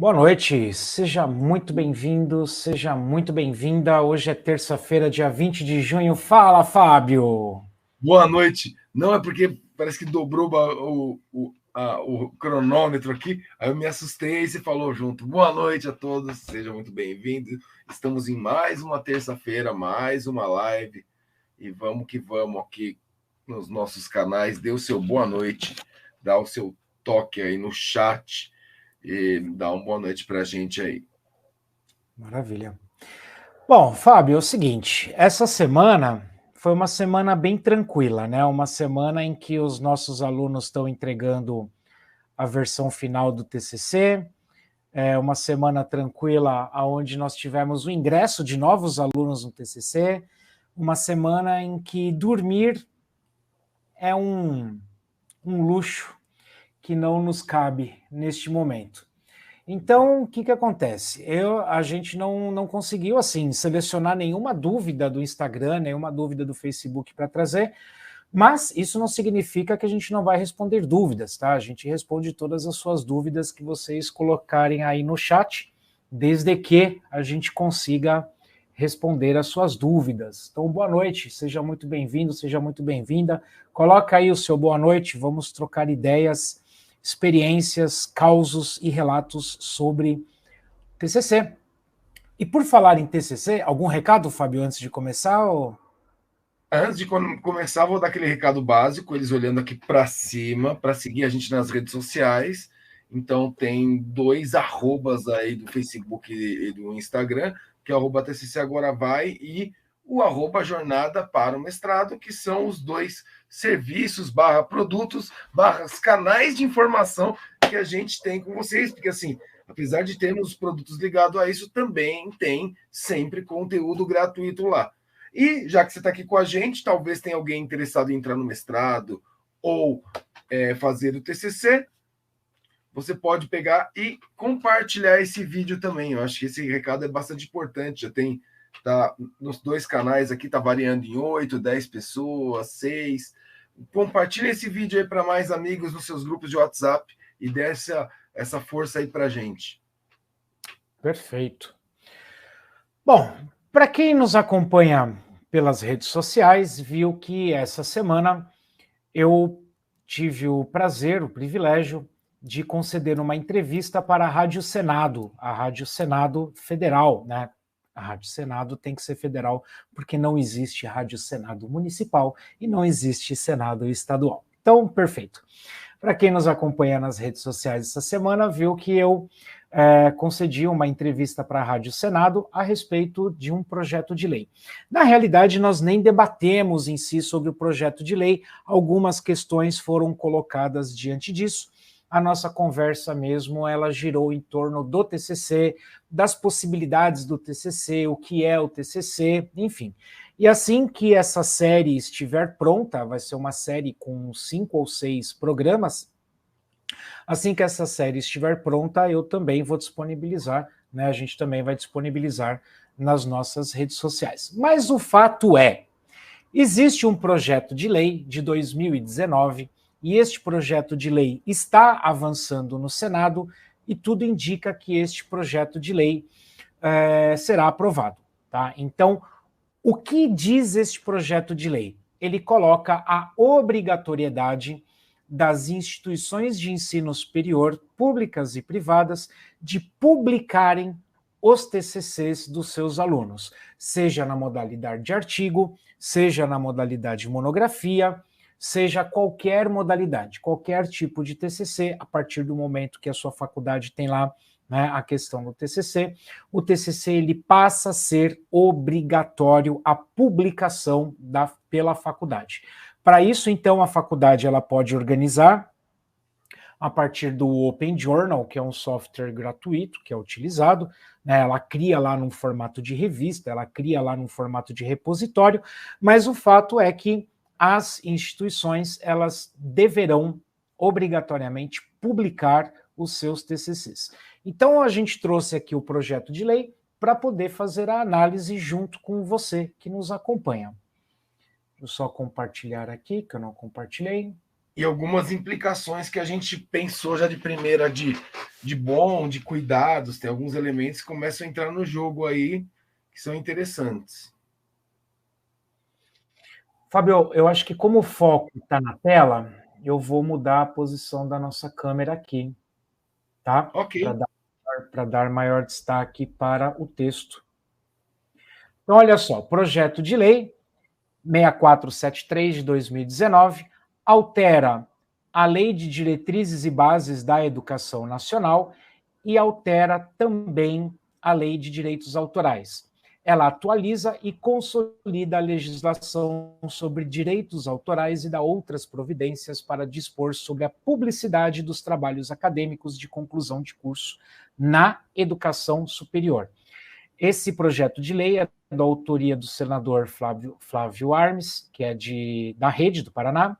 Boa noite, seja muito bem-vindo, seja muito bem-vinda. Hoje é terça-feira, dia 20 de junho. Fala, Fábio! Boa noite. Não é porque parece que dobrou o cronômetro aqui, aí eu me assustei e você falou junto. Boa noite a todos, sejam muito bem-vindos. Estamos em mais uma terça-feira, mais uma live, e vamos que vamos aqui nos nossos canais. Dê o seu boa noite, dá o seu toque aí no chat e dá uma boa noite para a gente aí. Maravilha. Bom, Fábio, é o seguinte, essa semana foi uma semana bem tranquila, né? Uma semana em que os nossos alunos estão entregando a versão final do TCC, é uma semana tranquila onde nós tivemos o ingresso de novos alunos no TCC, uma semana em que dormir é um luxo que não nos cabe neste momento. Então, o que acontece? A gente não conseguiu assim selecionar nenhuma dúvida do Instagram, nenhuma dúvida do Facebook para trazer, mas isso não significa que a gente não vai responder dúvidas, tá? A gente responde todas as suas dúvidas que vocês colocarem aí no chat, desde que a gente consiga responder as suas dúvidas. Então, boa noite, seja muito bem-vindo, seja muito bem-vinda. Coloca aí o seu boa noite, vamos trocar ideias, experiências, causos e relatos sobre TCC. E por falar em TCC, algum recado, Fábio, antes de começar? Ou... Antes de começar, vou dar aquele recado básico, eles olhando aqui para cima, para seguir a gente nas redes sociais. Então, tem dois arrobas aí do Facebook e do Instagram, que é o @TCC Agora Vai e o @Jornada para o Mestrado, que são os dois serviços, produtos, canais de informação que a gente tem com vocês, porque assim, apesar de termos produtos ligados a isso, também tem sempre conteúdo gratuito lá. E já que você está aqui com a gente, talvez tenha alguém interessado em entrar no mestrado ou fazer o TCC, você pode pegar e compartilhar esse vídeo também. Eu acho que esse recado é bastante importante. Já tem, tá, nos dois canais aqui, está variando em 8, 10 pessoas, 6. Compartilhe esse vídeo aí para mais amigos nos seus grupos de WhatsApp e dê essa força aí para a gente. Perfeito. Bom, para quem nos acompanha pelas redes sociais, viu que essa semana eu tive o prazer, o privilégio de conceder uma entrevista para a Rádio Senado, a Rádio Senado Federal, né? A Rádio Senado tem que ser federal, porque não existe Rádio Senado Municipal e não existe Senado Estadual. Então, perfeito. Para quem nos acompanha nas redes sociais essa semana, viu que eu concedi uma entrevista para a Rádio Senado a respeito de um projeto de lei. Na realidade, nós nem debatemos em si sobre o projeto de lei, algumas questões foram colocadas diante disso. A nossa conversa mesmo, ela girou em torno do TCC, das possibilidades do TCC, o que é o TCC, enfim. E assim que essa série estiver pronta, vai ser uma série com 5 ou 6 programas, assim que essa série estiver pronta, eu também vou disponibilizar, né? A gente também vai disponibilizar nas nossas redes sociais. Mas o fato é, existe um projeto de lei de 2019 e este projeto de lei está avançando no Senado e tudo indica que este projeto de lei será aprovado. Tá? Então, o que diz este projeto de lei? Ele coloca a obrigatoriedade das instituições de ensino superior, públicas e privadas, de publicarem os TCCs dos seus alunos, seja na modalidade de artigo, seja na modalidade de monografia, seja qualquer modalidade, qualquer tipo de TCC, a partir do momento que a sua faculdade tem lá, né, a questão do TCC, o TCC ele passa a ser obrigatório a publicação pela faculdade. Para isso, então, a faculdade ela pode organizar a partir do Open Journal, que é um software gratuito que é utilizado, né, ela cria lá num formato de revista, ela cria lá num formato de repositório, mas o fato é que as instituições elas deverão obrigatoriamente publicar os seus TCCs. Então a gente trouxe aqui o projeto de lei para poder fazer a análise junto com você que nos acompanha. Vou só compartilhar aqui, que eu não compartilhei. E algumas implicações que a gente pensou já de primeira de cuidados, tem alguns elementos que começam a entrar no jogo aí que são interessantes. Fábio, eu acho que como o foco está na tela, eu vou mudar a posição da nossa câmera aqui, tá? Ok. Para dar maior destaque para o texto. Então, olha só, projeto de lei 6473 de 2019 altera a Lei de Diretrizes e Bases da Educação Nacional e altera também a Lei de Direitos Autorais. Ela atualiza e consolida a legislação sobre direitos autorais e dá outras providências para dispor sobre a publicidade dos trabalhos acadêmicos de conclusão de curso na educação superior. Esse projeto de lei é da autoria do senador Flávio Armes, que é da Rede do Paraná.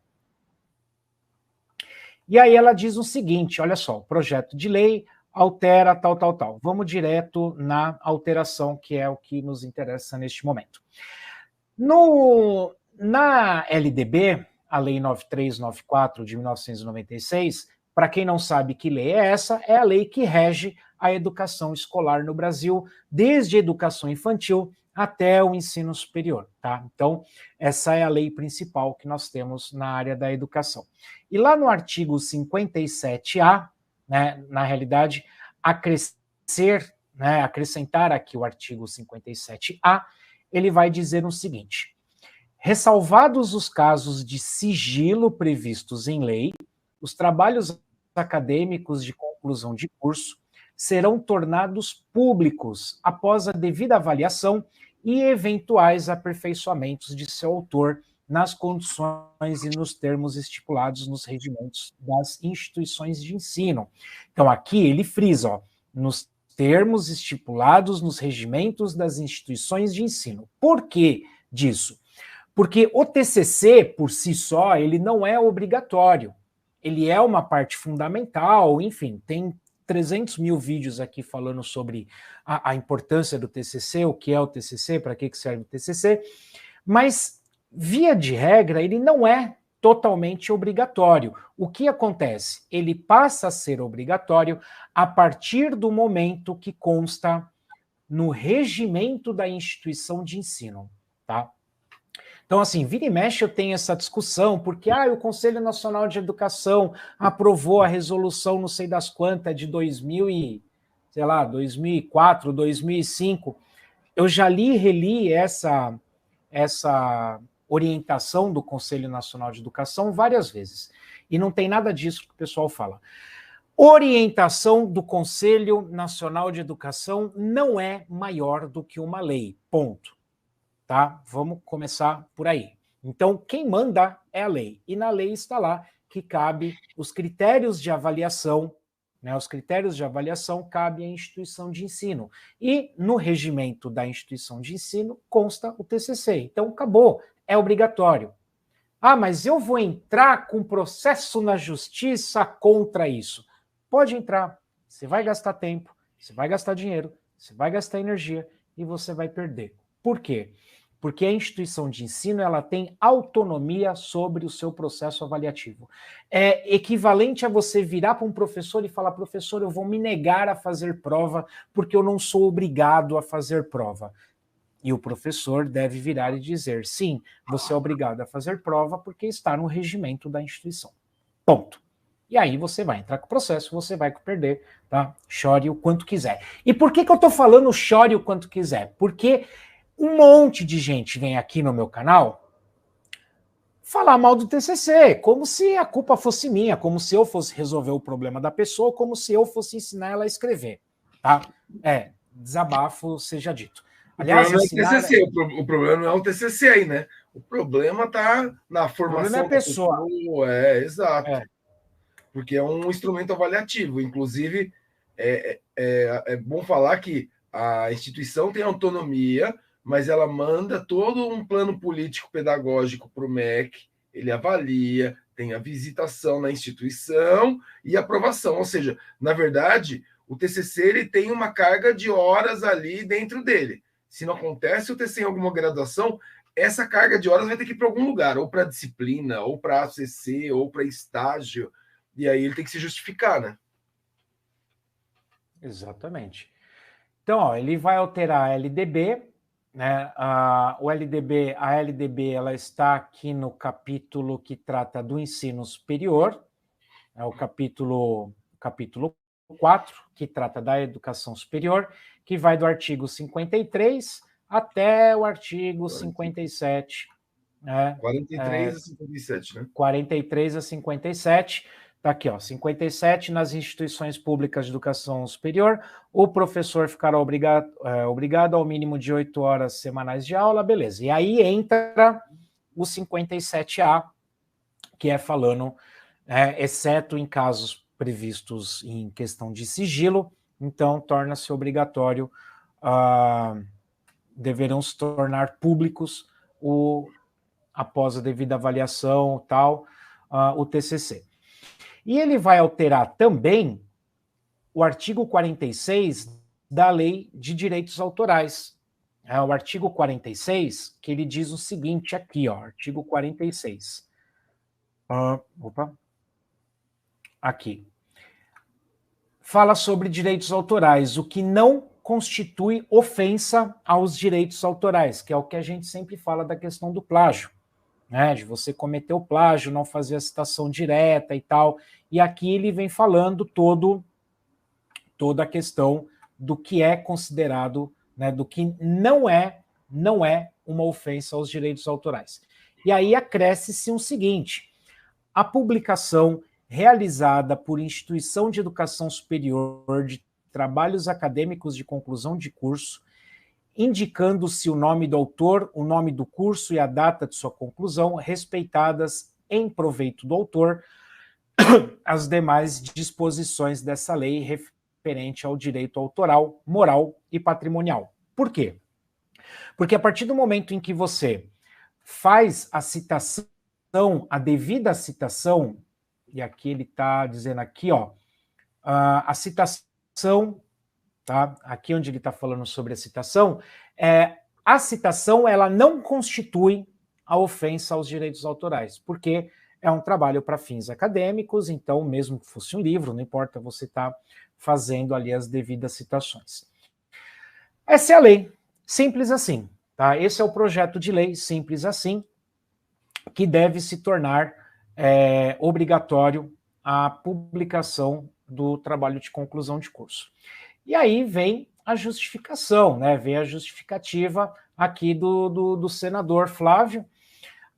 E aí ela diz o seguinte, olha só, o projeto de lei altera tal. Vamos direto na alteração, que é o que nos interessa neste momento. Na LDB, a Lei 9394 de 1996, para quem não sabe que lei é essa, é a lei que rege a educação escolar no Brasil, desde a educação infantil até o ensino superior, tá? Então, essa é a lei principal que nós temos na área da educação. E lá no artigo 57A, né, na realidade, acrescentar aqui o artigo 57A, ele vai dizer o seguinte: ressalvados os casos de sigilo previstos em lei, os trabalhos acadêmicos de conclusão de curso serão tornados públicos após a devida avaliação e eventuais aperfeiçoamentos de seu autor nas condições e nos termos estipulados nos regimentos das instituições de ensino. Então, aqui ele frisa, ó, nos termos estipulados nos regimentos das instituições de ensino. Por que disso? Porque o TCC, por si só, ele não é obrigatório. Ele é uma parte fundamental, enfim, tem 300 mil vídeos aqui falando sobre a importância do TCC, o que é o TCC, para que serve o TCC, mas, via de regra, ele não é totalmente obrigatório. O que acontece? Ele passa a ser obrigatório a partir do momento que consta no regimento da instituição de ensino, tá? Então, assim, vira e mexe eu tenho essa discussão, porque o Conselho Nacional de Educação aprovou a resolução não sei das quantas de 2004, 2005. Eu já li e reli essa orientação do Conselho Nacional de Educação várias vezes. E não tem nada disso que o pessoal fala. Orientação do Conselho Nacional de Educação não é maior do que uma lei, ponto. Tá? Vamos começar por aí. Então, quem manda é a lei. E na lei está lá que cabe os critérios de avaliação, né? Os critérios de avaliação cabem à instituição de ensino. E no regimento da instituição de ensino consta o TCC. Então, acabou. É obrigatório. Mas eu vou entrar com processo na justiça contra isso. Pode entrar. Você vai gastar tempo, você vai gastar dinheiro, você vai gastar energia e você vai perder. Por quê? Porque a instituição de ensino ela tem autonomia sobre o seu processo avaliativo. É equivalente a você virar para um professor e falar: professor, eu vou me negar a fazer prova porque eu não sou obrigado a fazer prova. E o professor deve virar e dizer: sim, você é obrigado a fazer prova porque está no regimento da instituição. Ponto. E aí você vai entrar com o processo, você vai perder, tá? Chore o quanto quiser. E por que eu estou falando chore o quanto quiser? Porque um monte de gente vem aqui no meu canal falar mal do TCC, como se a culpa fosse minha, como se eu fosse resolver o problema da pessoa, como se eu fosse ensinar ela a escrever, tá? Desabafo seja dito. Aliás, o problema não é o TCC, o problema não é o TCC aí, né? O problema está na formação da pessoa. Exato. Porque é um instrumento avaliativo. Inclusive, é bom falar que a instituição tem autonomia, mas ela manda todo um plano político-pedagógico para o MEC, ele avalia, tem a visitação na instituição e aprovação. Ou seja, na verdade, o TCC ele tem uma carga de horas ali dentro dele. Se não acontece o TCC em alguma graduação, essa carga de horas vai ter que ir para algum lugar, ou para disciplina, ou para ACC, ou para estágio, e aí ele tem que se justificar, né? Exatamente. Então, ó, ele vai alterar a LDB, né? A LDB ela está aqui no capítulo que trata do ensino superior, é o capítulo 4, que trata da educação superior, que vai do artigo 53 até o artigo 57. Né? 43 a 57, né? 43 a 57. Está aqui, ó, 57, nas instituições públicas de educação superior, o professor ficará obrigado ao mínimo de 8 horas semanais de aula, beleza. E aí entra o 57A, que é falando, exceto em casos previstos em questão de sigilo, então torna-se obrigatório, deverão se tornar públicos após a devida avaliação, tal, o TCC. E ele vai alterar também o artigo 46 da Lei de Direitos Autorais. O artigo 46, que ele diz o seguinte aqui, ó, artigo 46. Aqui. Fala sobre direitos autorais, o que não constitui ofensa aos direitos autorais, que é o que a gente sempre fala da questão do plágio. Né, de você cometer o plágio, não fazer a citação direta e tal. E aqui ele vem falando toda a questão do que é considerado, né, do que não é uma ofensa aos direitos autorais. E aí acresce-se o seguinte: a publicação realizada por instituição de educação superior de trabalhos acadêmicos de conclusão de curso, indicando-se o nome do autor, o nome do curso e a data de sua conclusão, respeitadas em proveito do autor as demais disposições dessa lei referente ao direito autoral, moral e patrimonial. Por quê? Porque a partir do momento em que você faz a citação, a devida citação, e aqui ele está dizendo aqui, ó, a citação, tá? Aqui onde ele está falando sobre a citação ela não constitui a ofensa aos direitos autorais, porque é um trabalho para fins acadêmicos, então mesmo que fosse um livro, não importa, você está fazendo ali as devidas citações. Essa é a lei, simples assim, tá? Esse é o projeto de lei, simples assim, que deve se tornar obrigatório a publicação do trabalho de conclusão de curso. E aí vem a justificação, né? Vem a justificativa aqui do senador Flávio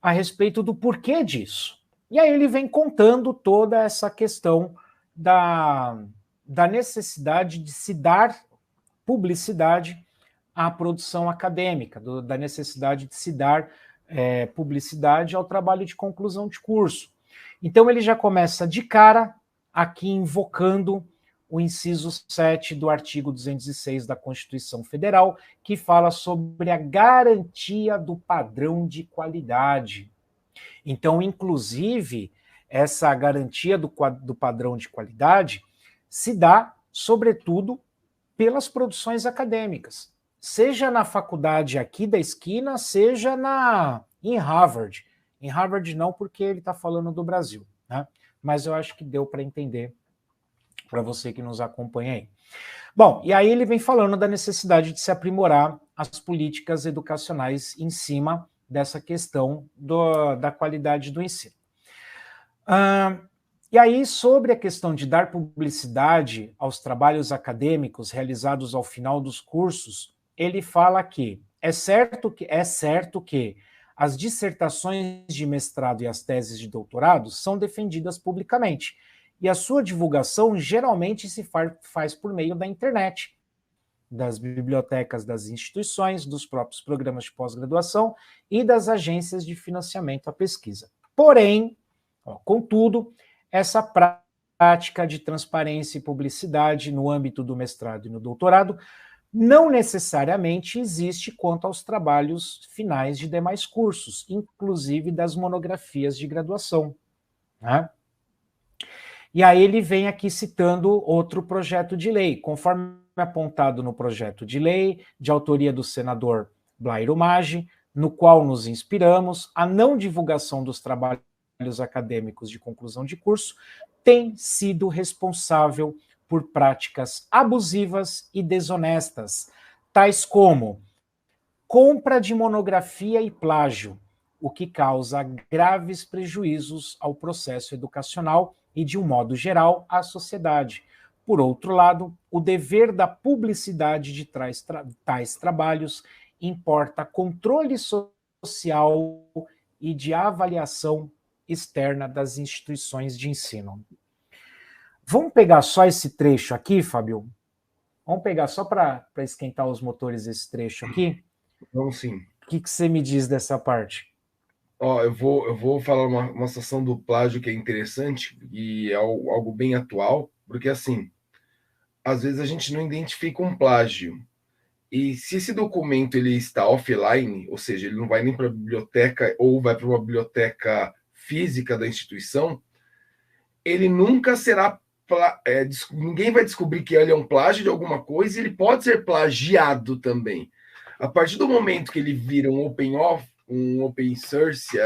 a respeito do porquê disso. E aí ele vem contando toda essa questão da necessidade de se dar publicidade à produção acadêmica, da necessidade de se dar publicidade ao trabalho de conclusão de curso. Então ele já começa de cara aqui invocando o inciso 7 do artigo 206 da Constituição Federal, que fala sobre a garantia do padrão de qualidade. Então, inclusive, essa garantia do padrão de qualidade se dá, sobretudo, pelas produções acadêmicas, seja na faculdade aqui da esquina, seja em Harvard. Em Harvard não, porque ele está falando do Brasil, né? Mas eu acho que deu para entender para você que nos acompanha aí. Bom, e aí ele vem falando da necessidade de se aprimorar as políticas educacionais em cima dessa questão da qualidade do ensino. E aí, sobre a questão de dar publicidade aos trabalhos acadêmicos realizados ao final dos cursos, ele fala que é certo que as dissertações de mestrado e as teses de doutorado são defendidas publicamente, e a sua divulgação geralmente se faz por meio da internet, das bibliotecas das instituições, dos próprios programas de pós-graduação e das agências de financiamento à pesquisa. Porém, contudo, essa prática de transparência e publicidade no âmbito do mestrado e no doutorado não necessariamente existe quanto aos trabalhos finais de demais cursos, inclusive das monografias de graduação, né? E aí ele vem aqui citando outro projeto de lei, conforme apontado no projeto de lei, de autoria do senador Blairo Maggi, no qual nos inspiramos, a não divulgação dos trabalhos acadêmicos de conclusão de curso, tem sido responsável por práticas abusivas e desonestas, tais como compra de monografia e plágio, o que causa graves prejuízos ao processo educacional e, de um modo geral, à sociedade. Por outro lado, o dever da publicidade de tais trabalhos importa controle social e de avaliação externa das instituições de ensino. Vamos pegar só esse trecho aqui, Fábio? Vamos pegar só para esquentar os motores esse trecho aqui? Vamos sim. O que você me diz dessa parte? Ó, eu vou falar uma situação do plágio que é interessante e é algo bem atual, porque assim, às vezes a gente não identifica um plágio. E se esse documento ele está offline, ou seja, ele não vai nem para a biblioteca ou vai para uma biblioteca física da instituição, ele nunca será. Ninguém vai descobrir que ele é um plágio de alguma coisa e ele pode ser plagiado também. A partir do momento que ele vira um open source,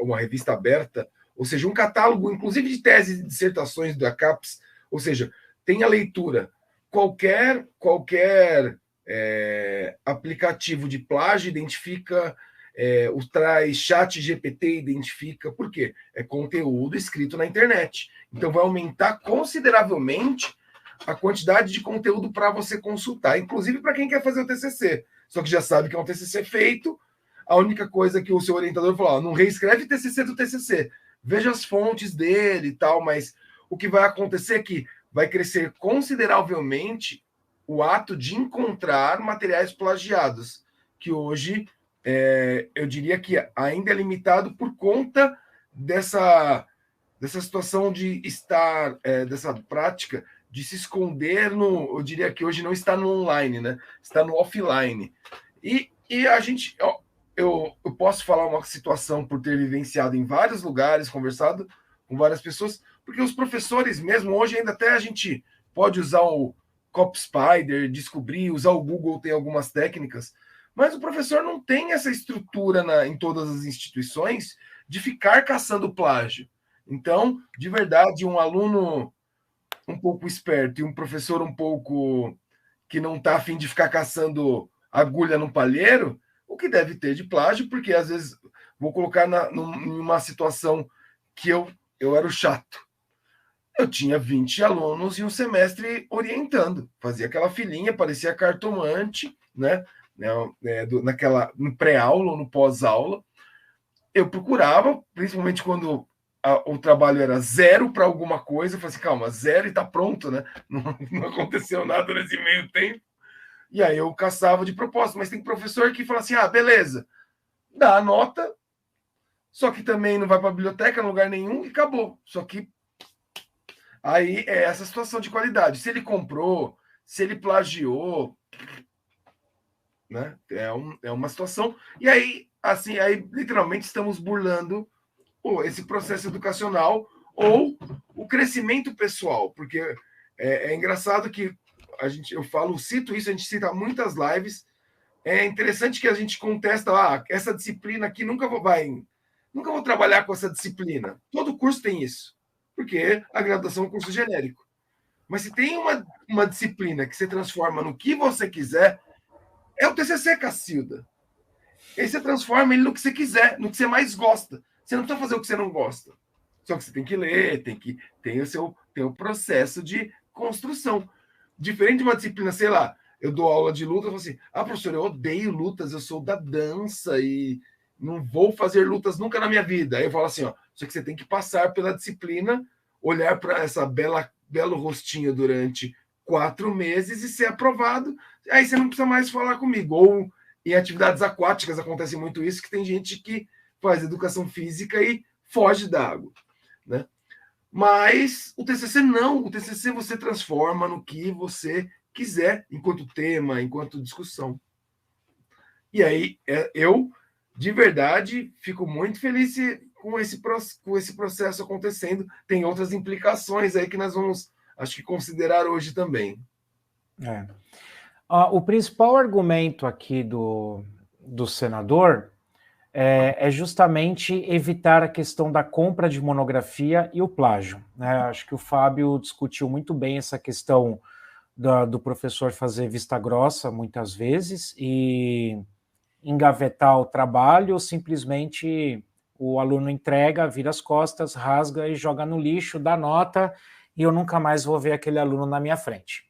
uma revista aberta, ou seja, um catálogo, inclusive de teses e dissertações da CAPES, ou seja, tem a leitura. Qualquer aplicativo de plágio identifica, traz chat GPT, identifica, por quê? É conteúdo escrito na internet. Então vai aumentar consideravelmente a quantidade de conteúdo para você consultar, inclusive para quem quer fazer o TCC, só que já sabe que é um TCC feito, a única coisa que o seu orientador falou, não reescreve TCC do TCC, veja as fontes dele e tal, mas o que vai acontecer é que vai crescer consideravelmente o ato de encontrar materiais plagiados, que hoje eu diria que ainda é limitado por conta dessa situação de estar, dessa prática de se esconder eu diria que hoje não está no online, né? Está no offline. E a gente, eu posso falar uma situação por ter vivenciado em vários lugares, conversado com várias pessoas, porque os professores mesmo, hoje ainda até a gente pode usar o CopSpider, descobrir, usar o Google, tem algumas técnicas, mas o professor não tem essa estrutura em todas as instituições de ficar caçando plágio. Então, de verdade, um aluno um pouco esperto e um professor um pouco que não está a fim de ficar caçando agulha no palheiro, o que deve ter de plágio, porque às vezes vou colocar numa situação que eu era o chato. Eu tinha 20 alunos e um semestre orientando. Fazia aquela filinha, parecia cartomante, né? No pré-aula ou no pós-aula. Eu procurava, principalmente quando o trabalho era zero para alguma coisa, eu falei assim, calma, zero e está pronto, né? Não aconteceu nada nesse meio tempo. E aí eu caçava de propósito, mas tem professor que fala assim, beleza, dá a nota, só que também não vai para a biblioteca, em lugar nenhum, e acabou. Só que aí é essa situação de qualidade. Se ele comprou, se ele plagiou, né? É uma situação. E aí, assim, aí literalmente estamos burlando esse processo educacional ou o crescimento pessoal, porque é engraçado que cito isso, a gente cita muitas lives. É interessante que a gente contesta, essa disciplina aqui nunca vou trabalhar com essa disciplina. Todo curso tem isso, porque a graduação é um curso genérico. Mas se tem uma disciplina que você transforma no que você quiser, é o TCC, Cacilda. E aí você transforma ele no que você quiser, no que você mais gosta. Você não precisa fazer o que você não gosta. Só que você tem que ler, tem o processo de construção. Diferente de uma disciplina, sei lá, eu dou aula de luta, eu falo assim, professor, eu odeio lutas, eu sou da dança e não vou fazer lutas nunca na minha vida. Aí eu falo assim, só que você tem que passar pela disciplina, olhar para essa belo rostinho durante 4 meses e ser aprovado. Aí você não precisa mais falar comigo. Ou em atividades aquáticas acontece muito isso, que tem gente que faz educação física e foge da água, né? Mas o TCC não, o TCC você transforma no que você quiser, enquanto tema, enquanto discussão. E aí eu, de verdade, fico muito feliz com esse processo acontecendo. Tem outras implicações aí que nós vamos, acho que, considerar hoje também. O principal argumento aqui do senador é justamente evitar a questão da compra de monografia e o plágio, né? Acho que o Fábio discutiu muito bem essa questão do professor fazer vista grossa muitas vezes e engavetar o trabalho, ou simplesmente o aluno entrega, vira as costas, rasga e joga no lixo, dá nota, e eu nunca mais vou ver aquele aluno na minha frente.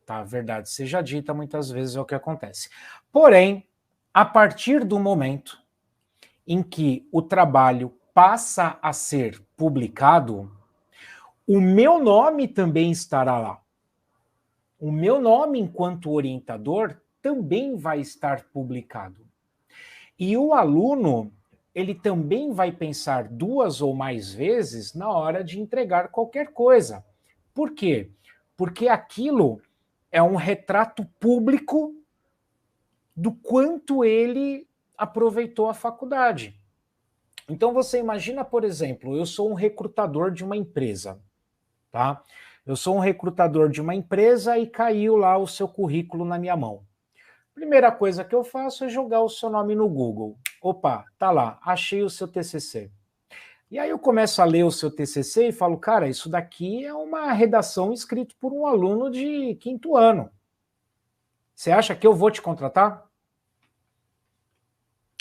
Tá, verdade seja dita, muitas vezes é o que acontece. Porém, a partir do momento em que o trabalho passa a ser publicado, o meu nome também estará lá. O meu nome, enquanto orientador, também vai estar publicado. E o aluno, ele também vai pensar 2 ou mais vezes na hora de entregar qualquer coisa. Por quê? Porque aquilo é um retrato público do quanto ele aproveitou a faculdade. Então você imagina, por exemplo, eu sou um recrutador de uma empresa, tá? Eu sou um recrutador de uma empresa e caiu lá o seu currículo na minha mão. Primeira coisa que eu faço é jogar o seu nome no Google. Opa, tá lá, achei o seu TCC. E aí eu começo a ler o seu TCC e falo, cara, isso daqui é uma redação escrita por um aluno de 5º ano. Você acha que eu vou te contratar?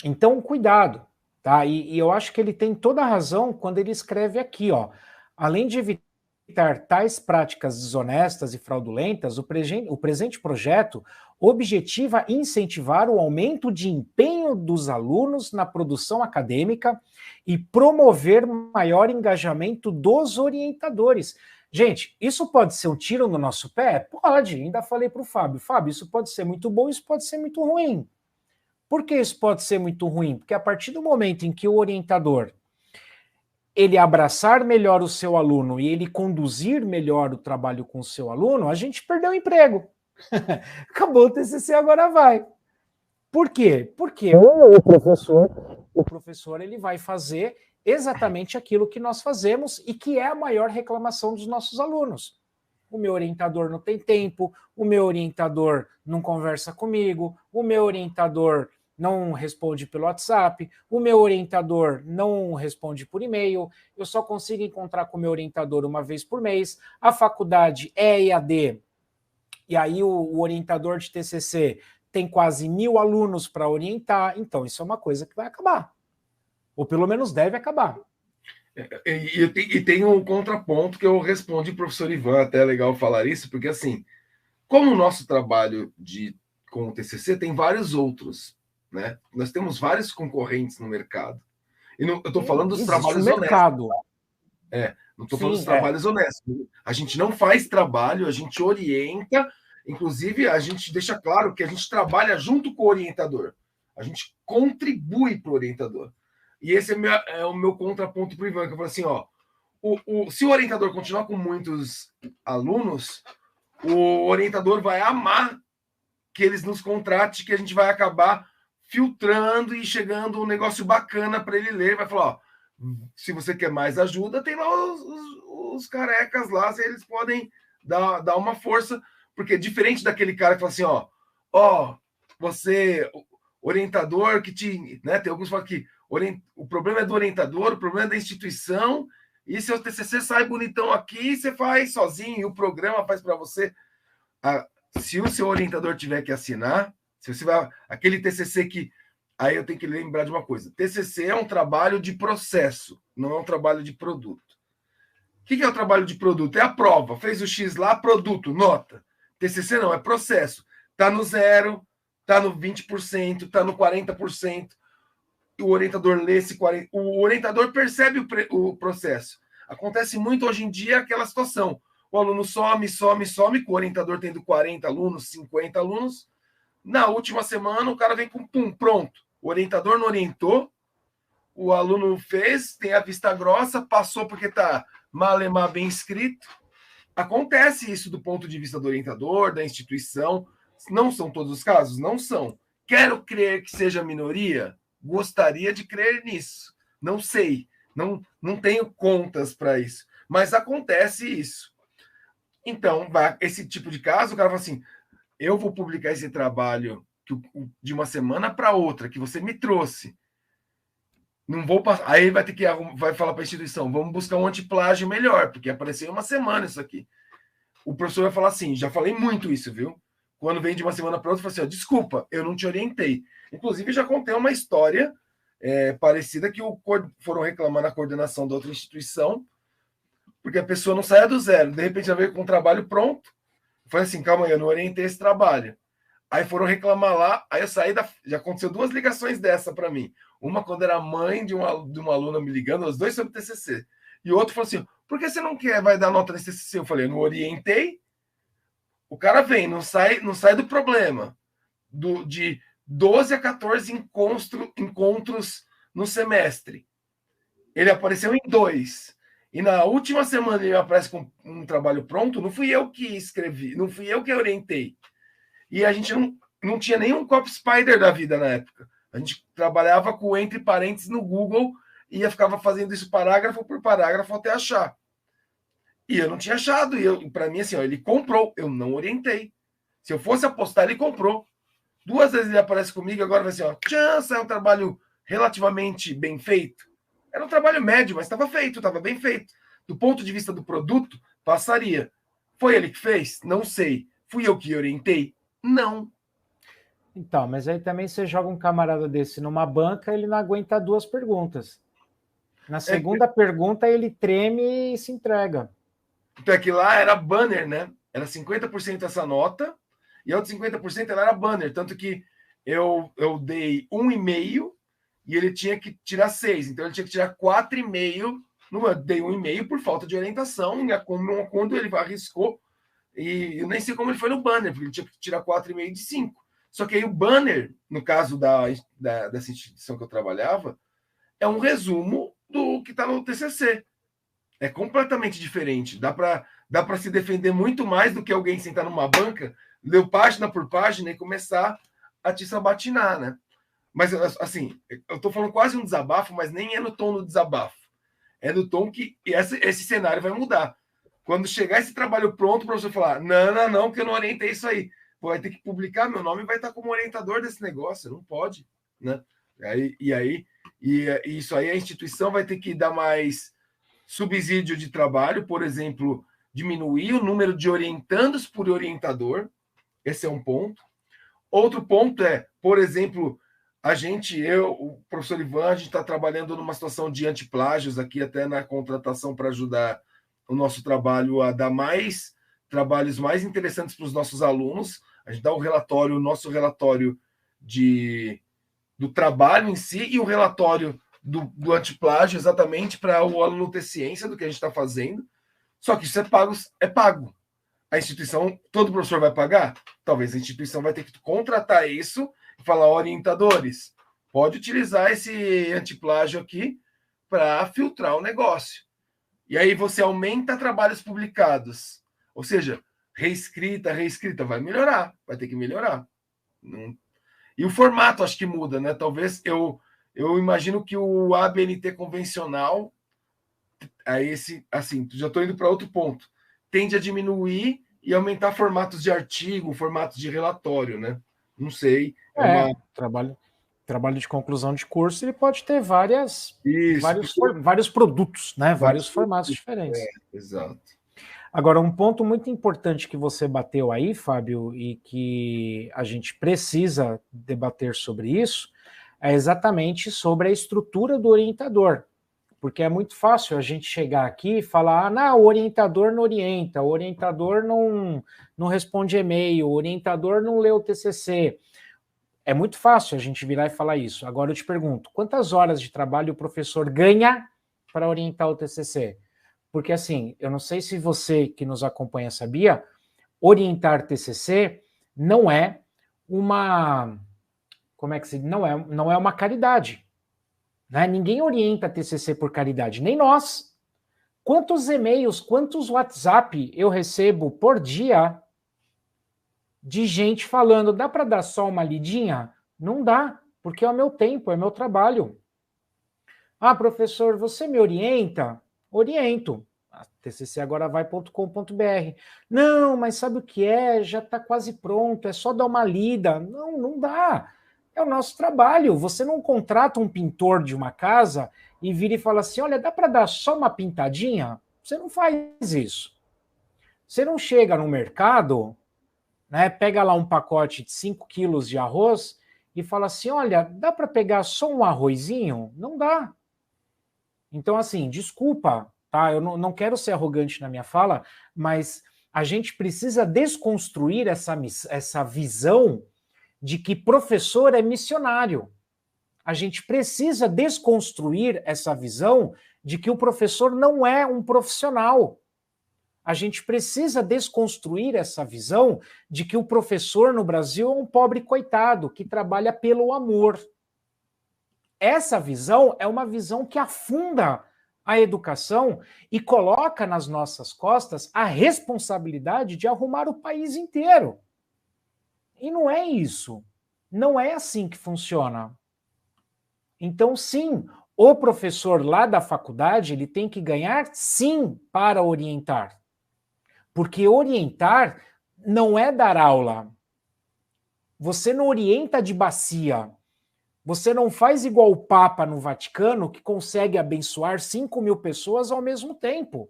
Então, cuidado, tá? E eu acho que ele tem toda a razão quando ele escreve aqui, ó. Além de evitar tais práticas desonestas e fraudulentas, o presente projeto objetiva incentivar o aumento de empenho dos alunos na produção acadêmica e promover maior engajamento dos orientadores. Gente, isso pode ser um tiro no nosso pé? Pode, ainda falei para o Fábio. Fábio, isso pode ser muito bom, isso pode ser muito ruim. Por que isso pode ser muito ruim? Porque a partir do momento em que o orientador ele abraçar melhor o seu aluno e ele conduzir melhor o trabalho com o seu aluno, a gente perdeu o emprego. Acabou o TCC, agora vai. Por quê? Porque o professor ele vai fazer exatamente aquilo que nós fazemos e que é a maior reclamação dos nossos alunos. O meu orientador não tem tempo, o meu orientador não conversa comigo, o meu orientador não responde pelo WhatsApp, o meu orientador não responde por e-mail, eu só consigo encontrar com o meu orientador uma vez por mês, a faculdade é EAD, e aí o orientador de TCC tem quase 1.000 alunos para orientar, então isso é uma coisa que vai acabar, ou pelo menos deve acabar. E tem um contraponto que eu respondi, professor Ivan, até é legal falar isso, porque assim, como o nosso trabalho com o TCC tem vários outros, né? Nós temos vários concorrentes no mercado. E eu estou falando dos trabalhos mercado. honestos. Não estou falando dos trabalhos honestos. A gente não faz trabalho, a gente orienta, inclusive a gente deixa claro que a gente trabalha junto com o orientador. A gente contribui para o orientador. E esse é o meu contraponto para o Ivan, que eu falo assim, ó, se o orientador continuar com muitos alunos, o orientador vai amar que eles nos contratem, que a gente vai acabar filtrando e chegando um negócio bacana para ele ler. Vai falar, ó, se você quer mais ajuda, tem lá os carecas lá, se eles podem dar uma força, porque diferente daquele cara que fala assim, ó, você, orientador que te... Né, tem alguns que falam que o problema é do orientador, o problema é da instituição, e seu TCC sai bonitão aqui, você faz sozinho, e o programa faz para você. Se o seu orientador tiver que assinar, se você vai... Aquele TCC que... Aí eu tenho que lembrar de uma coisa. TCC é um trabalho de processo, não é um trabalho de produto. O que é o trabalho de produto? É a prova. Fez o X lá, produto, nota. TCC não, é processo. Está no 0, está no 20%, está no 40%. O orientador lê esse 40%. O orientador percebe o processo. Acontece muito hoje em dia aquela situação. O aluno some, com o orientador tendo 40 alunos, 50 alunos. Na última semana, o cara vem com pum, pronto. O orientador não orientou, o aluno fez, tem a vista grossa, passou porque está malemar bem escrito. Acontece isso do ponto de vista do orientador, da instituição. Não são todos os casos? Não são. Quero crer que seja minoria? Gostaria de crer nisso. Não sei. Não tenho contas para isso. Mas acontece isso. Então, esse tipo de caso, o cara fala assim, eu vou publicar esse trabalho de uma semana para outra, que você me trouxe, não vou passar. Aí vai ter que vai falar para a instituição, vamos buscar um antiplágio melhor, porque apareceu em uma semana isso aqui. O professor vai falar assim, já falei muito isso, viu? Quando vem de uma semana para outra, fala assim, ó, desculpa, eu não te orientei. Inclusive, já contei uma história parecida que foram reclamar na coordenação da outra instituição, porque a pessoa não saia do zero. De repente, já veio com um trabalho pronto. Eu falei assim, calma aí, eu não orientei esse trabalho. Aí foram reclamar lá, aí eu saí já aconteceu 2 ligações dessa para mim. Uma quando era mãe de uma aluna me ligando, os 2 sobre TCC. E o outro falou assim, por que você não vai dar nota nesse TCC? Eu falei, eu não orientei. O cara vem, não sai do problema. De 12 a 14 encontros no semestre. Ele apareceu em 2. E na última semana ele aparece com um trabalho pronto, não fui eu que escrevi, não fui eu que orientei. E a gente não tinha nenhum copy spider da vida na época. A gente trabalhava com entre parênteses no Google e ficava fazendo isso parágrafo por parágrafo até achar. E eu não tinha achado. E para mim, assim, ó, ele comprou. Eu não orientei. Se eu fosse apostar, ele comprou. 2 vezes ele aparece comigo, agora vai ser, ó, chance, é um trabalho relativamente bem feito. Era um trabalho médio, mas estava feito, estava bem feito. Do ponto de vista do produto, passaria. Foi ele que fez? Não sei. Fui eu que orientei? Não. Então, mas aí também você joga um camarada desse numa banca, ele não aguenta 2 perguntas. Na segunda pergunta, ele treme e se entrega. Então é que lá era banner, né? Era 50% essa nota, e a outra 50% ela era banner. Tanto que eu dei 1,5 e ele tinha que tirar 6. Então ele tinha que tirar 4,5. Eu dei 1,5 por falta de orientação, quando ele arriscou. E eu nem sei como ele foi no banner, porque ele tinha que tirar 4,5 de 5. Só que aí o banner, no caso dessa instituição que eu trabalhava, é um resumo do que está no TCC. É completamente diferente. Dá para se defender muito mais do que alguém sentar numa banca, ler página por página e começar a te sabatinar, né? Mas, assim, eu estou falando quase um desabafo, mas nem é no tom do desabafo. É no tom que esse cenário vai mudar. Quando chegar esse trabalho pronto, o professor falar, não, que eu não orientei isso aí. Pô, vai ter que publicar, meu nome vai estar como orientador desse negócio, não pode, né? E isso aí a instituição vai ter que dar mais subsídio de trabalho, por exemplo, diminuir o número de orientandos por orientador, esse é um ponto. Outro ponto é, por exemplo, o professor Ivan, a gente está trabalhando numa situação de antiplágios aqui, até na contratação para ajudar o nosso trabalho a dar mais trabalhos mais interessantes para os nossos alunos. A gente dá o nosso relatório do trabalho em si e o relatório do antiplágio, exatamente para o aluno ter ciência do que a gente está fazendo. Só que isso é pago. A instituição, todo professor vai pagar? Talvez a instituição vai ter que contratar isso e falar, orientadores, pode utilizar esse antiplágio aqui para filtrar o negócio. E aí você aumenta trabalhos publicados. Ou seja, reescrita, vai melhorar, vai ter que melhorar. E o formato acho que muda, né? Talvez eu imagino que o ABNT convencional, aí já estou indo para outro ponto, tende a diminuir e aumentar formatos de artigo, formatos de relatório, né? Não sei. Trabalho de conclusão de curso, ele pode ter vários produtos, né? Vários formatos diferentes. Exato. Agora, um ponto muito importante que você bateu aí, Fábio, e que a gente precisa debater sobre isso, é exatamente sobre a estrutura do orientador. Porque é muito fácil a gente chegar aqui e falar, o orientador não orienta, o orientador não responde e-mail, o orientador não lê o TCC. É muito fácil a gente virar e falar isso. Agora eu te pergunto, quantas horas de trabalho o professor ganha para orientar o TCC? Porque assim, eu não sei se você que nos acompanha sabia, orientar TCC não é uma... Como é que se diz? Não é uma caridade. Né? Ninguém orienta TCC por caridade, nem nós. Quantos e-mails, quantos WhatsApp eu recebo por dia de gente falando, dá para dar só uma lidinha? Não dá, porque é o meu tempo, é o meu trabalho. Professor, você me orienta? Oriento. A TCC agora vai.com.br. Não, mas sabe o que é? Já está quase pronto, é só dar uma lida. Não, não dá. É o nosso trabalho. Você não contrata um pintor de uma casa e vira e fala assim: olha, dá para dar só uma pintadinha? Você não faz isso. Você não chega no mercado, né, pega lá um pacote de 5 quilos de arroz e fala assim: olha, dá para pegar só um arrozinho? Não dá. Então, assim, desculpa, tá? Eu não quero ser arrogante na minha fala, mas a gente precisa desconstruir essa visão de que professor é missionário. A gente precisa desconstruir essa visão de que o professor não é um profissional. A gente precisa desconstruir essa visão de que o professor no Brasil é um pobre coitado que trabalha pelo amor. Essa visão é uma visão que afunda a educação e coloca nas nossas costas a responsabilidade de arrumar o país inteiro. E não é isso. Não é assim que funciona. Então, sim, o professor lá da faculdade, ele tem que ganhar, sim, para orientar. Porque orientar não é dar aula. Você não orienta de bacia. Você não faz igual o Papa no Vaticano, que consegue abençoar 5.000 pessoas ao mesmo tempo.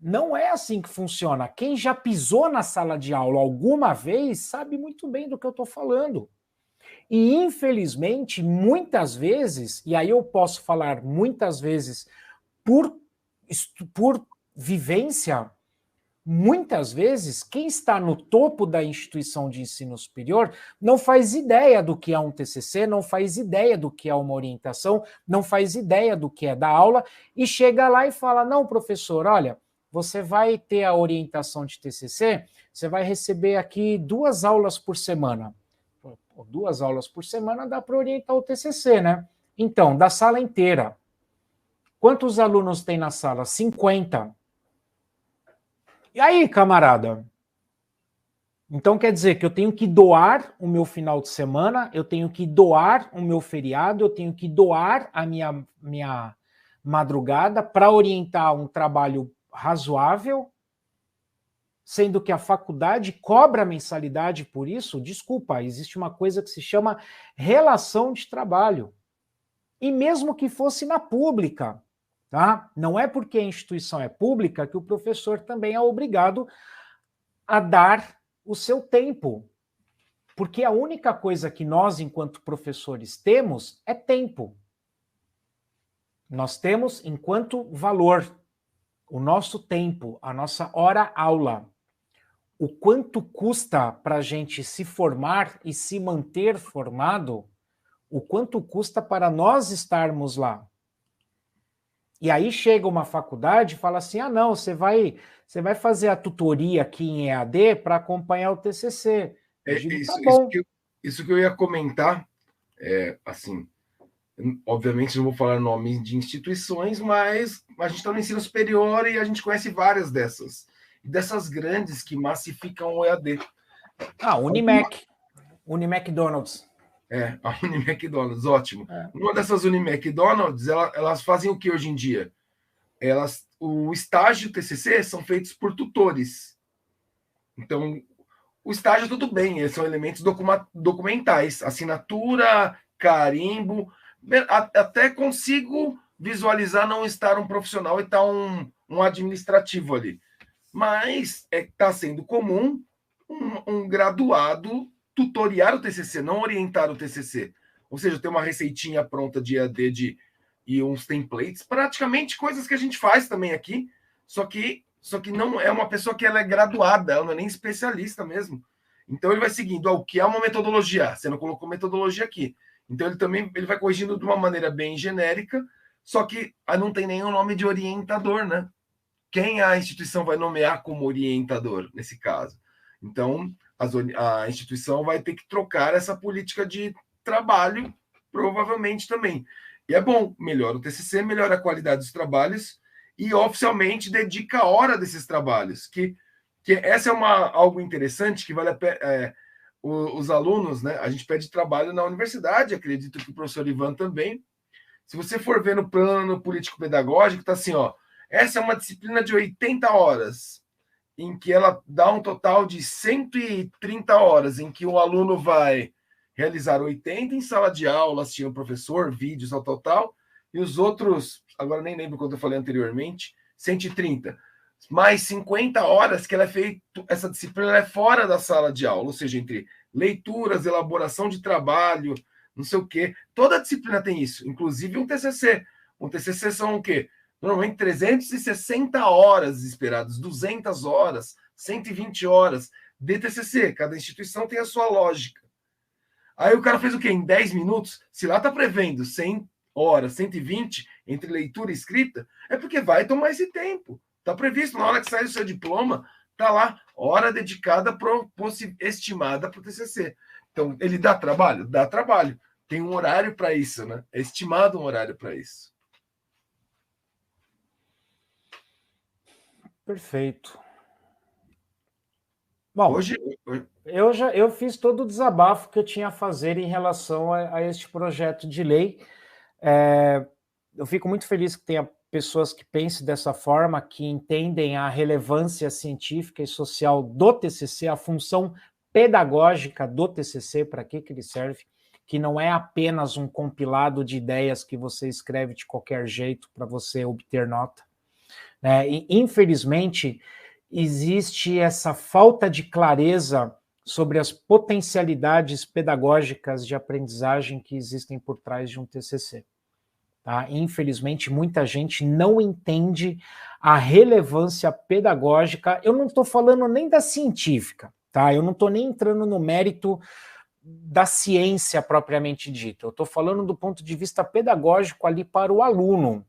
Não é assim que funciona. Quem já pisou na sala de aula alguma vez sabe muito bem do que eu estou falando. E, infelizmente, muitas vezes, e aí eu posso falar muitas vezes por vivência, muitas vezes, quem está no topo da instituição de ensino superior não faz ideia do que é um TCC, não faz ideia do que é uma orientação, não faz ideia do que é dar aula, e chega lá e fala: não, professor, olha, você vai ter a orientação de TCC, você vai receber aqui 2 aulas por semana. 2 aulas por semana dá para orientar o TCC, né? Então, da sala inteira. Quantos alunos tem na sala? 50. E aí, camarada? Então quer dizer que eu tenho que doar o meu final de semana, eu tenho que doar o meu feriado, eu tenho que doar a minha madrugada para orientar um trabalho razoável, sendo que a faculdade cobra mensalidade por isso? Desculpa, existe uma coisa que se chama relação de trabalho. E mesmo que fosse na pública, tá? Não é porque a instituição é pública que o professor também é obrigado a dar o seu tempo. Porque a única coisa que nós, enquanto professores, temos é tempo. Nós temos, enquanto valor, o nosso tempo, a nossa hora-aula. O quanto custa para a gente se formar e se manter formado, o quanto custa para nós estarmos lá. E aí chega uma faculdade e fala assim: ah, não, você vai fazer a tutoria aqui em EAD para acompanhar o TCC. Eu digo, Isso, tá bom. isso que eu ia comentar, assim, obviamente não vou falar nomes de instituições, mas a gente está no ensino superior e a gente conhece várias dessas. E dessas grandes que massificam o EAD. Ah, Unimac. Unimacdonald's. A Unimacdonald's, ótimo. Uma dessas Unimacdonald's, elas fazem o que hoje em dia? O estágio e o TCC são feitos por tutores. Então, o estágio tudo bem, são elementos documentais, assinatura, carimbo, até consigo visualizar não estar um profissional e estar um administrativo ali. Mas está sendo comum um graduado tutoriar o TCC, não orientar o TCC. Ou seja, ter uma receitinha pronta de EAD e uns templates, praticamente coisas que a gente faz também aqui, só que não é uma pessoa que ela é graduada, ela não é nem especialista mesmo. Então ele vai seguindo o que é uma metodologia. Você não colocou metodologia aqui. Então ele vai corrigindo de uma maneira bem genérica, só que não tem nenhum nome de orientador, né? Quem a instituição vai nomear como orientador nesse caso? Então a instituição vai ter que trocar essa política de trabalho, provavelmente também. E é bom, melhora o TCC, melhora a qualidade dos trabalhos e oficialmente dedica a hora desses trabalhos, que essa é algo interessante que vale a pena. Os alunos, né? A gente pede trabalho na universidade, acredito que o professor Ivan também. Se você for ver no plano político-pedagógico, está assim, ó, Essa é uma disciplina de 80 horas, em que ela dá um total de 130 horas, em que o aluno vai realizar 80 em sala de aula, assistindo o professor, vídeos, tal, e os outros, agora nem lembro quanto eu falei anteriormente, 130. Mais 50 horas que ela é feita, essa disciplina é fora da sala de aula, ou seja, entre leituras, elaboração de trabalho, não sei o quê. Toda disciplina tem isso, inclusive um TCC. Um TCC são o quê? Normalmente 360 horas esperadas, 200 horas, 120 horas de TCC. Cada instituição tem a sua lógica. Aí o cara fez o quê? Em 10 minutos? Se lá está prevendo 100 horas, 120 entre leitura e escrita, é porque vai tomar esse tempo. Está previsto, na hora que sai o seu diploma, está lá, hora dedicada, estimada para o TCC. Então, ele dá trabalho? Dá trabalho. Tem um horário para isso, né? É estimado um horário para isso. Perfeito. Bom, hoje eu fiz todo o desabafo que eu tinha a fazer em relação a este projeto de lei. Eu fico muito feliz que tenha pessoas que pensem dessa forma, que entendem a relevância científica e social do TCC, a função pedagógica do TCC, para que ele serve, que não é apenas um compilado de ideias que você escreve de qualquer jeito para você obter nota. E, infelizmente, existe essa falta de clareza sobre as potencialidades pedagógicas de aprendizagem que existem por trás de um TCC. Tá? Infelizmente, muita gente não entende a relevância pedagógica. Eu não estou falando nem da científica, tá? Eu não estou nem entrando no mérito da ciência propriamente dita. Eu estou falando do ponto de vista pedagógico ali para o aluno,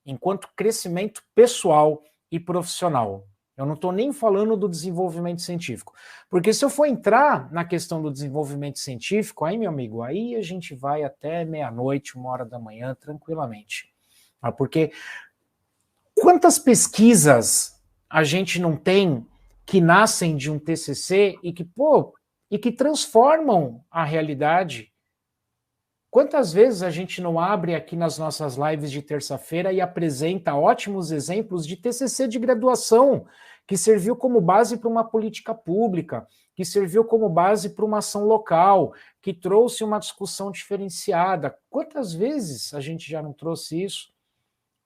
enquanto crescimento pessoal e profissional. Eu não estou nem falando do desenvolvimento científico. Porque se eu for entrar na questão do desenvolvimento científico, aí, meu amigo, aí a gente vai até meia-noite, 1h da manhã, tranquilamente. Porque quantas pesquisas a gente não tem que nascem de um TCC e que transformam a realidade? Quantas vezes a gente não abre aqui nas nossas lives de terça-feira e apresenta ótimos exemplos de TCC de graduação, que serviu como base para uma política pública, que serviu como base para uma ação local, que trouxe uma discussão diferenciada? Quantas vezes a gente já não trouxe isso?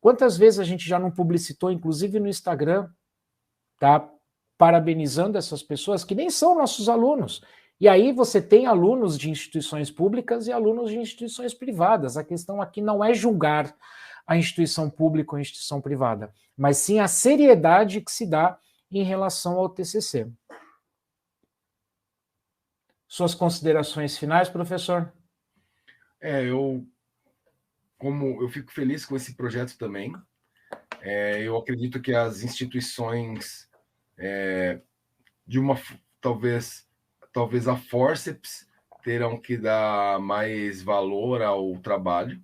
Quantas vezes a gente já não publicitou, inclusive no Instagram, tá? Parabenizando essas pessoas que nem são nossos alunos. E aí você tem alunos de instituições públicas e alunos de instituições privadas. A questão aqui não é julgar a instituição pública ou a instituição privada, mas sim a seriedade que se dá em relação ao TCC. Suas considerações finais, professor? Como eu fico feliz com esse projeto também. Eu acredito que as instituições, talvez a forceps, terão que dar mais valor ao trabalho.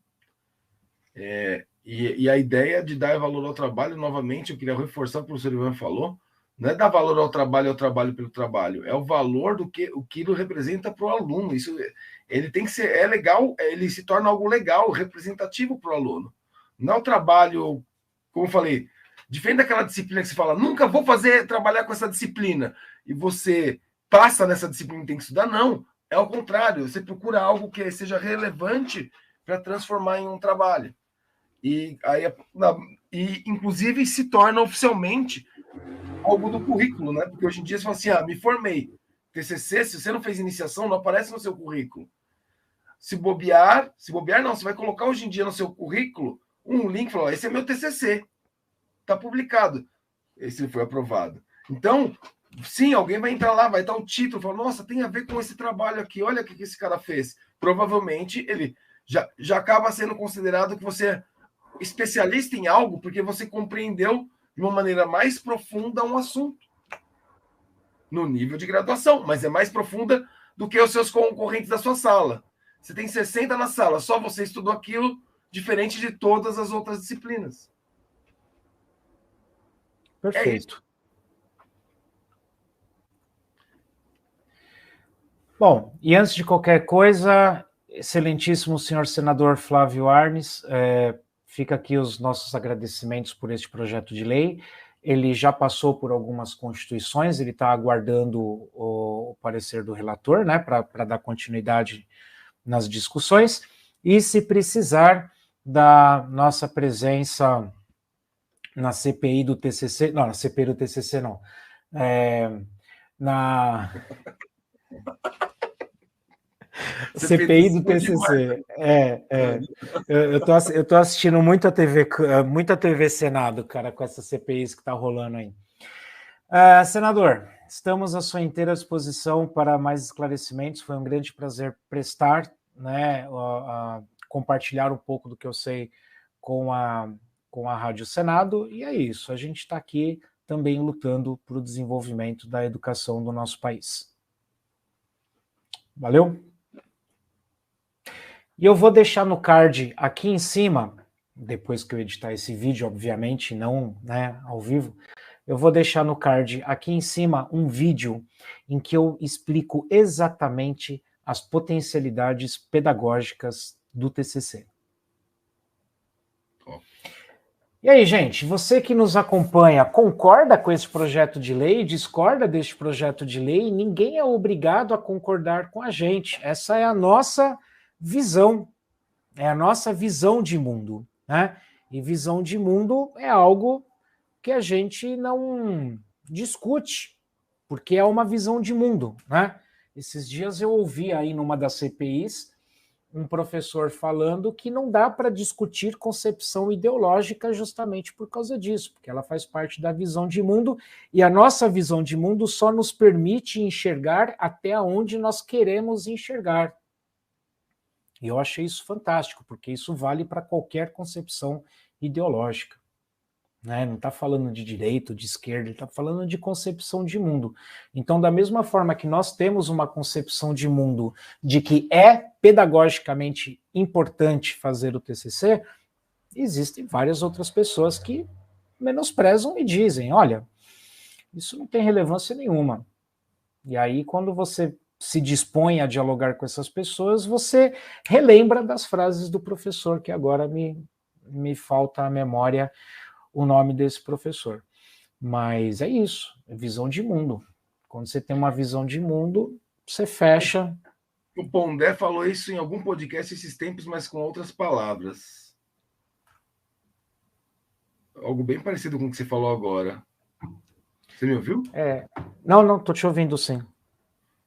E a ideia de dar valor ao trabalho, novamente, eu queria reforçar o que o professor Ivan falou, não é dar valor ao trabalho pelo trabalho, é o valor do que aquilo representa para o aluno. Isso, ele tem que ser, legal, ele se torna algo legal, representativo para o aluno. Não é o trabalho, como eu falei, diferente daquela disciplina que você fala, nunca vou trabalhar com essa disciplina, e você passa nessa disciplina e tem que estudar, não. É ao contrário, você procura algo que seja relevante para transformar em um trabalho. E inclusive se torna oficialmente algo do currículo, né? Porque hoje em dia você fala assim, me formei. TCC, se você não fez iniciação, não aparece no seu currículo. Se bobear não, você vai colocar hoje em dia no seu currículo um link e falar, esse é meu TCC, está publicado, esse foi aprovado. Então, sim, alguém vai entrar lá, vai estar o título, falar, nossa, tem a ver com esse trabalho aqui, olha o que esse cara fez. Provavelmente ele já acaba sendo considerado que você é especialista em algo porque você compreendeu de uma maneira mais profunda um assunto no nível de graduação, mas é mais profunda do que os seus concorrentes da sua sala. Você tem 60 na sala, só você estudou aquilo, diferente de todas as outras disciplinas. Perfeito. Bom, e antes de qualquer coisa, excelentíssimo senhor senador Flávio Arnes, fica aqui os nossos agradecimentos por este projeto de lei. Ele já passou por algumas constituições, ele está aguardando o parecer do relator, né, para dar continuidade nas discussões, e se precisar da nossa presença na CPI do TCC, não, na CPI do TCC não, na CPI do TCC, eu tô assistindo muita TV Senado, cara, com essas CPIs que tá rolando aí. Senador, estamos à sua inteira disposição para mais esclarecimentos. Foi um grande prazer prestar, né, compartilhar um pouco do que eu sei com a Rádio Senado, e é isso. A gente está aqui também lutando para o desenvolvimento da educação do nosso país. Valeu? E eu vou deixar no card aqui em cima, depois que eu editar esse vídeo, obviamente, não, né, ao vivo, eu vou deixar no card aqui em cima um vídeo em que eu explico exatamente as potencialidades pedagógicas do TCC. E aí, gente, você que nos acompanha, concorda com esse projeto de lei? Discorda deste projeto de lei? Ninguém é obrigado a concordar com a gente. Essa é a nossa visão, é a nossa visão de mundo, né? E visão de mundo é algo que a gente não discute, porque é uma visão de mundo, né? Esses dias eu ouvi aí numa das CPIs um professor falando que não dá para discutir concepção ideológica justamente por causa disso, porque ela faz parte da visão de mundo, e a nossa visão de mundo só nos permite enxergar até onde nós queremos enxergar. E eu achei isso fantástico, porque isso vale para qualquer concepção ideológica. Né? Não está falando de direita, de esquerda, ele está falando de concepção de mundo. Então, da mesma forma que nós temos uma concepção de mundo de que é pedagogicamente importante fazer o TCC, existem várias outras pessoas que menosprezam e dizem, olha, isso não tem relevância nenhuma. E aí, quando você se dispõe a dialogar com essas pessoas, você relembra das frases do professor, que agora me falta a memória o nome desse professor. Mas é isso, é visão de mundo. Quando você tem uma visão de mundo, você fecha. O Pondé falou isso em algum podcast esses tempos, mas com outras palavras. Algo bem parecido com o que você falou agora. Você me ouviu? Não, tô te ouvindo sim.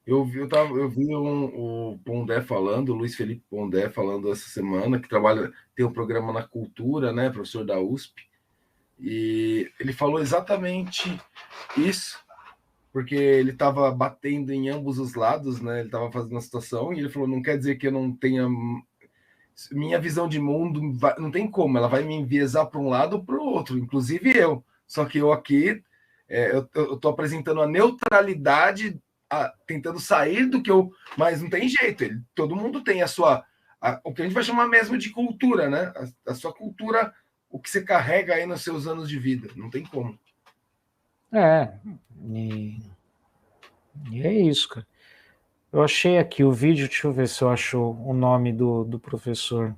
Eu vi o Pondé falando, o Luiz Felipe Pondé falando essa semana, que tem um programa na Cultura, né, professor da USP, e ele falou exatamente isso, porque ele estava batendo em ambos os lados, né, ele estava fazendo a situação, e ele falou, não quer dizer que eu não tenha... Minha visão de mundo não tem como, ela vai me enviesar para um lado ou para o outro, inclusive eu. Só que eu aqui, eu estou apresentando a neutralidade, tentando sair do que eu... Mas não tem jeito, todo mundo tem o que a gente vai chamar mesmo de cultura, né? A sua cultura, o que você carrega aí nos seus anos de vida, não tem como. E é isso, cara. Eu achei aqui o vídeo, deixa eu ver se eu acho o nome do professor.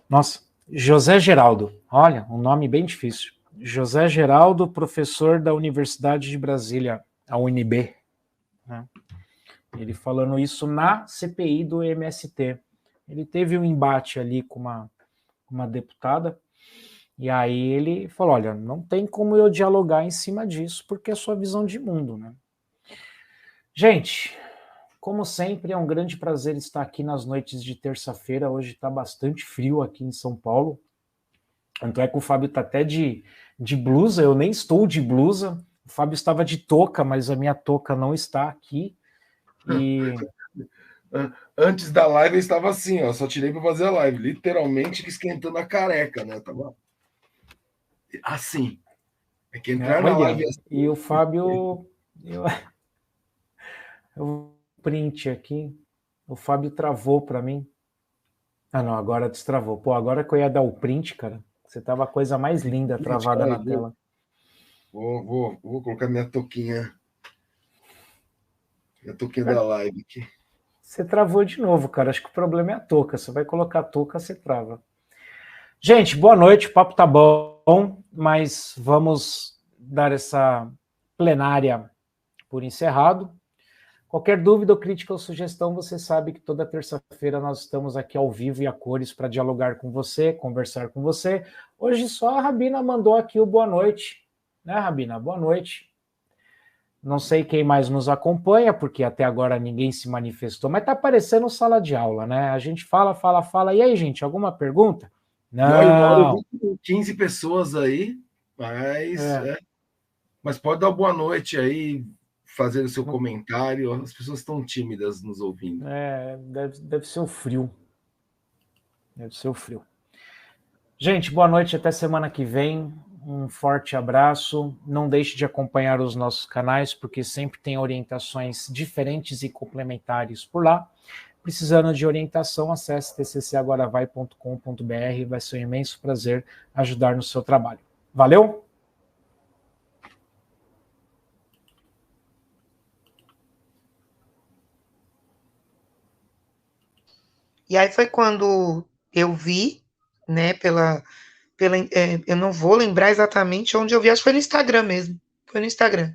Nossa, José Geraldo. Olha, um nome bem difícil. José Geraldo, professor da Universidade de Brasília, a UNB. Né? Ele falando isso na CPI do MST. Ele teve um embate ali com uma deputada, e aí ele falou, olha, não tem como eu dialogar em cima disso, porque é sua visão de mundo, né? Gente, como sempre, é um grande prazer estar aqui nas noites de terça-feira. Hoje está bastante frio aqui em São Paulo. Tanto é que o Fábio está até de blusa, eu nem estou de blusa. O Fábio estava de touca, mas a minha touca não está aqui. E... Antes da live eu estava assim, ó, só tirei para fazer a live, literalmente esquentando a careca, né? Tava assim. É que entrar na live assim. E o Fábio... Eu print aqui. O Fábio travou para mim. Ah, não, agora destravou. Pô, agora que eu ia dar o print, cara, você tava a coisa mais linda travada na tela. Vou colocar minha touquinha. Minha touquinha da live aqui. Você travou de novo, cara. Acho que o problema é a touca. Você vai colocar a touca, você trava. Gente, boa noite, o papo tá bom, mas vamos dar essa plenária por encerrado. Qualquer dúvida ou crítica ou sugestão, você sabe que toda terça-feira nós estamos aqui ao vivo e a cores para dialogar com você, conversar com você. Hoje só a Rabina mandou aqui o boa noite, né, Rabina? Boa noite. Não sei quem mais nos acompanha, porque até agora ninguém se manifestou, mas tá parecendo sala de aula, né? A gente fala, fala, fala. E aí, gente, alguma pergunta? Não, e uma hora eu Não. vi com 15 pessoas aí, mas pode dar boa noite aí, fazer o seu comentário. As pessoas estão tímidas nos ouvindo. Deve ser o frio. Deve ser o frio. Gente, boa noite, até semana que vem. Um forte abraço. Não deixe de acompanhar os nossos canais, porque sempre tem orientações diferentes e complementares por lá. Precisando de orientação, acesse tccagoravai.com.br. Vai ser um imenso prazer ajudar no seu trabalho. Valeu? E aí foi quando eu vi, né, eu não vou lembrar exatamente onde eu vi, acho que foi no Instagram mesmo, foi no Instagram,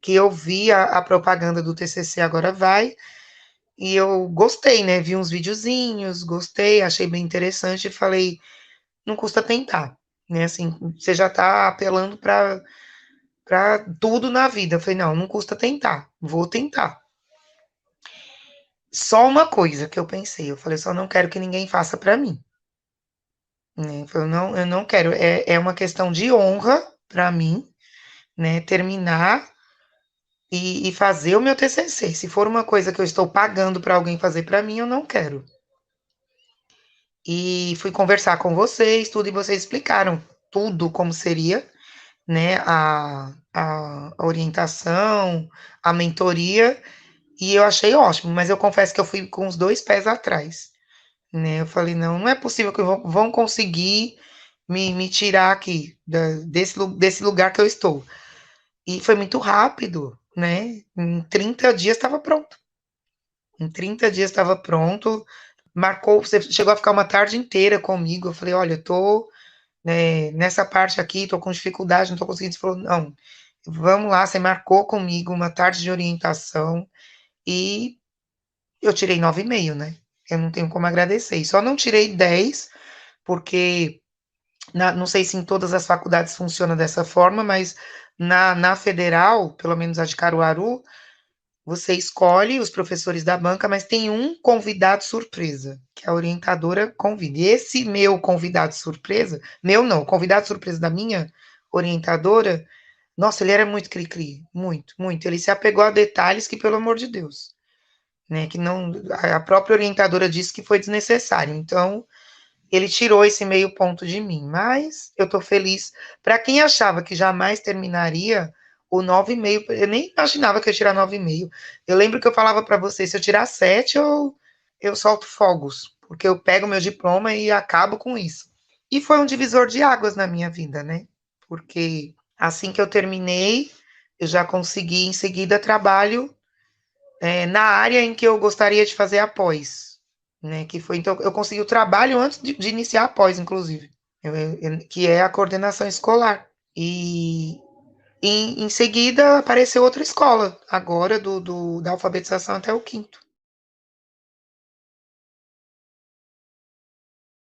que eu vi a propaganda do TCC Agora Vai, e eu gostei, né, vi uns videozinhos, gostei, achei bem interessante e falei, não custa tentar, né, assim, você já tá apelando para tudo na vida, eu falei, não custa tentar, vou tentar. Só uma coisa que eu pensei, eu falei, só não quero que ninguém faça para mim. Né? Eu não quero, é uma questão de honra para mim, né, terminar e fazer o meu TCC. Se for uma coisa que eu estou pagando para alguém fazer para mim, eu não quero. E fui conversar com vocês, tudo, e vocês explicaram tudo como seria, né, a orientação, a mentoria, e eu achei ótimo, mas eu confesso que eu fui com os dois pés atrás, né? Eu falei, não é possível que vão conseguir me tirar aqui desse lugar que eu estou. E foi muito rápido, né? Em 30 dias estava pronto. Em 30 dias estava pronto. Marcou, você chegou a ficar uma tarde inteira comigo. Eu falei, olha, eu tô, né, nessa parte aqui, tô com dificuldade, não tô conseguindo. Você falou, não, vamos lá, você marcou comigo uma tarde de orientação e eu tirei 9,5, né? Eu não tenho como agradecer. E só não tirei 10, porque não sei se em todas as faculdades funciona dessa forma, mas na federal, pelo menos a de Caruaru, você escolhe os professores da banca, mas tem um convidado surpresa, que a orientadora convida. E esse meu convidado surpresa, meu não, o convidado surpresa da minha orientadora, nossa, ele era muito cri-cri, muito, muito. Ele se apegou a detalhes que, pelo amor de Deus, né, que não, a própria orientadora disse que foi desnecessário. Então, ele tirou esse meio ponto de mim, mas eu tô feliz. Para quem achava que jamais terminaria, o 9,5, eu nem imaginava que eu ia tirar 9,5. Eu lembro que eu falava para você, se eu tirar 7, eu solto fogos, porque eu pego meu diploma e acabo com isso. E foi um divisor de águas na minha vida, né? Porque assim que eu terminei, eu já consegui em seguida trabalho na área em que eu gostaria de fazer após, né? Que foi, então, eu consegui o trabalho antes de iniciar a pós, inclusive, que é a coordenação escolar. E em seguida apareceu outra escola, agora da alfabetização até o quinto.